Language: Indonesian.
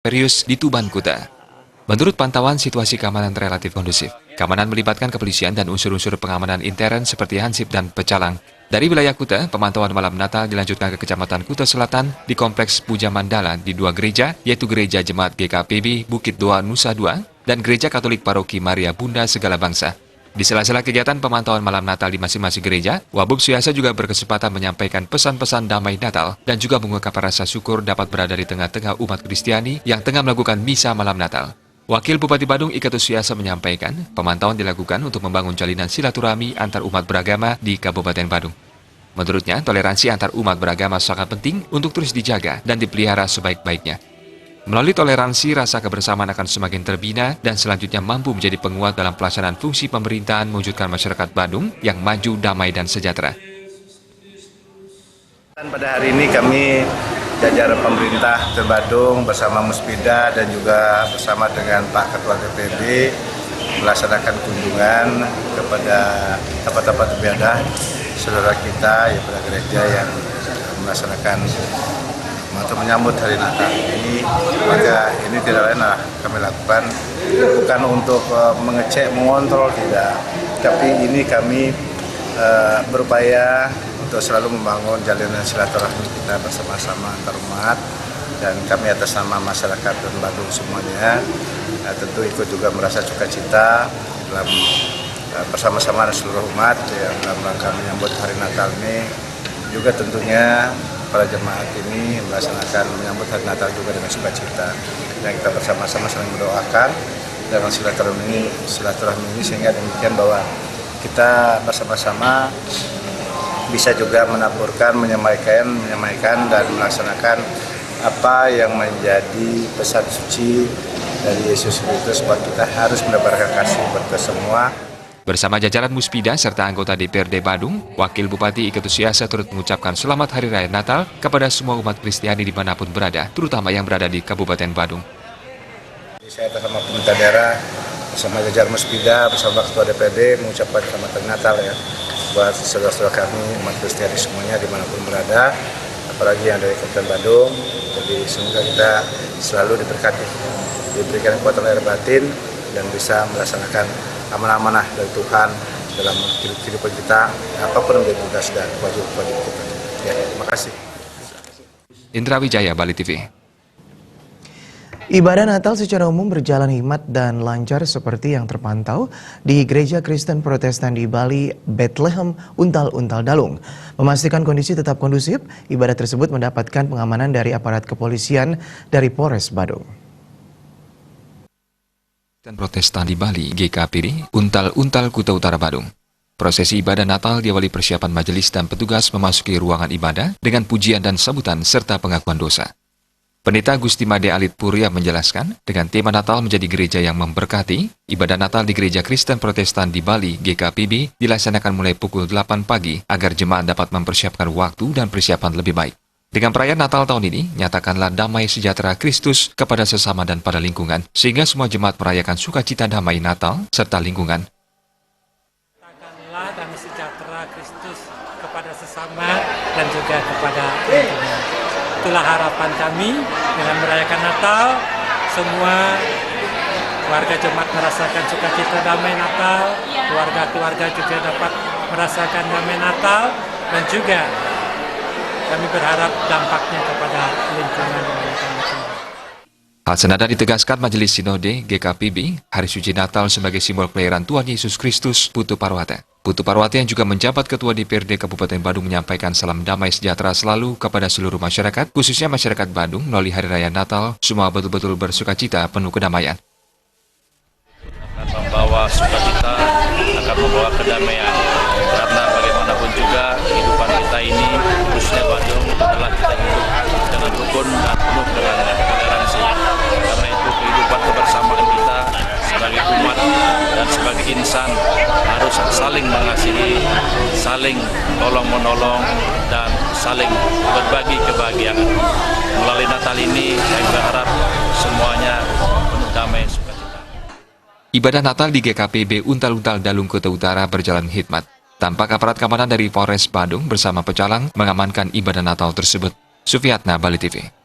serius di Tuban Kuta. Menurut pantauan, situasi keamanan relatif kondusif. Keamanan melibatkan kepolisian dan unsur-unsur pengamanan intern seperti Hansip dan Pecalang. Dari wilayah Kuta, pemantauan malam Natal dilanjutkan ke Kecamatan Kuta Selatan di Kompleks Puja Mandala di dua gereja, yaitu Gereja Jemaat GKPB Bukit Doa Nusa Dua dan Gereja Katolik Paroki Maria Bunda Segala Bangsa. Di sela-sela kegiatan pemantauan malam Natal di masing-masing gereja, Wabub Suyasa juga berkesempatan menyampaikan pesan-pesan damai Natal dan juga mengungkapkan rasa syukur dapat berada di tengah-tengah umat Kristiani yang tengah melakukan misa malam Natal. Wakil Bupati Badung Iketus Suyasa menyampaikan, pemantauan dilakukan untuk membangun jalinan silaturahmi antar umat beragama di Kabupaten Badung. Menurutnya, toleransi antar umat beragama sangat penting untuk terus dijaga dan dipelihara sebaik-baiknya. Melalui toleransi, rasa kebersamaan akan semakin terbina dan selanjutnya mampu menjadi penguat dalam pelaksanaan fungsi pemerintahan mewujudkan masyarakat Badung yang maju, damai, dan sejahtera. Pada hari ini kami jajaran pemerintah Badung bersama Muspida dan juga bersama dengan Pak Ketua DPD melaksanakan kunjungan kepada tempat-tempat ibadah saudara kita yang pada gereja yang melaksanakan untuk menyambut hari Natal ini. Maka ini tidak lain kami lakukan bukan untuk mengecek, mengontrol, tidak, tapi ini kami berupaya untuk selalu membangun jalinan silaturahmi kita bersama-sama antar umat, dan kami atas nama masyarakat dan Badung semuanya tentu ikut juga merasa sukacita dalam bersama-sama seluruh umat yang dalam rangka menyambut hari Natal ini. Juga tentunya para jemaat ini melaksanakan menyambut hari Natal juga dengan sukacita, dan kita bersama-sama saling mendoakan dalam silaturahmi ini sehingga demikian bahwa kita bersama-sama bisa juga menaburkan, menyamaikan dan melaksanakan apa yang menjadi pesan suci dari Yesus Kristus bahwa kita harus menebarkan kasih buat kita semua. Bersama jajaran Muspida serta anggota DPRD Badung, Wakil Bupati Iketus Suyasa turut mengucapkan Selamat Hari Raya Natal kepada semua umat Kristiani dimanapun berada, terutama yang berada di Kabupaten Badung. Saya bersama pemerintah daerah, bersama jajaran Muspida, bersama Ketua DPRD mengucapkan Selamat Hari Natal ya buat saudara-saudara kami umat Kristiani semuanya dimanapun berada, apalagi yang dari Kabupaten Badung. Jadi semoga kita selalu diberkati, diberikan kekuatan lahir batin dan bisa melaksanakan amanah-amanah dari Tuhan dalam kehidupan kita, apapun yang menjadi tugas dan kewajiban kita. Ya, terima kasih. Indra Wijaya, Bali TV. Ibadah Natal secara umum berjalan hikmat dan lancar seperti yang terpantau di Gereja Kristen Protestan di Bali, Bethlehem, Untal-Untal Dalung. Memastikan kondisi tetap kondusif, ibadah tersebut mendapatkan pengamanan dari aparat kepolisian dari Polres Badung. Kristen Protestan di Bali, GKPD, Untal-Untal Kuta Utara Badung. Prosesi ibadah Natal diawali persiapan majelis dan petugas memasuki ruangan ibadah dengan pujian dan sambutan serta pengakuan dosa. Pendeta Gusti Made Alit Purya menjelaskan, dengan tema Natal menjadi gereja yang memberkati, ibadah Natal di Gereja Kristen Protestan di Bali, GKPB, dilaksanakan mulai pukul 8 pagi agar jemaat dapat mempersiapkan waktu dan persiapan lebih baik. Dengan perayaan Natal tahun ini, nyatakanlah damai sejahtera Kristus kepada sesama dan pada lingkungan, sehingga semua jemaat merayakan sukacita damai Natal serta lingkungan. Nyatakanlah damai sejahtera Kristus kepada sesama dan juga kepada lingkungan. Itulah harapan kami dengan merayakan Natal, semua warga jemaat merasakan sukacita damai Natal, keluarga-keluarga juga dapat merasakan damai Natal, dan juga kami berharap dampaknya kepada lingkungan yang kami tinggal. Hal senada ditegaskan Majelis Sinode GKPB, Hari Suci Natal sebagai simbol kelahiran Tuhan Yesus Kristus, Putu Parwata. Putu Parwata yang juga menjabat Ketua DPRD Kabupaten Badung menyampaikan salam damai sejahtera selalu kepada seluruh masyarakat, khususnya masyarakat Badung melalui Hari Raya Natal, semua betul-betul bersukacita penuh kedamaian. Akan membawa sukacita, akan membawa kedamaian, karena bagaimanapun juga kehidupan kita ini, khususnya Badung, adalah kita hidup dengan rukun dan penuh dengan toleransi. Karena itu kehidupan kebersamaan kita sebagai umat dan sebagai insan harus saling mengasihi, saling tolong-menolong, dan saling berbagi kebahagiaan. Melalui Natal ini, saya berharap semuanya penuh damai sukacita. Ibadah Natal di GKPB Untal-Untal Dalung Kuta Utara berjalan hikmat. Tampak aparat keamanan dari Polres Badung bersama Pecalang mengamankan ibadah Natal tersebut. Sufiatna, Bali TV.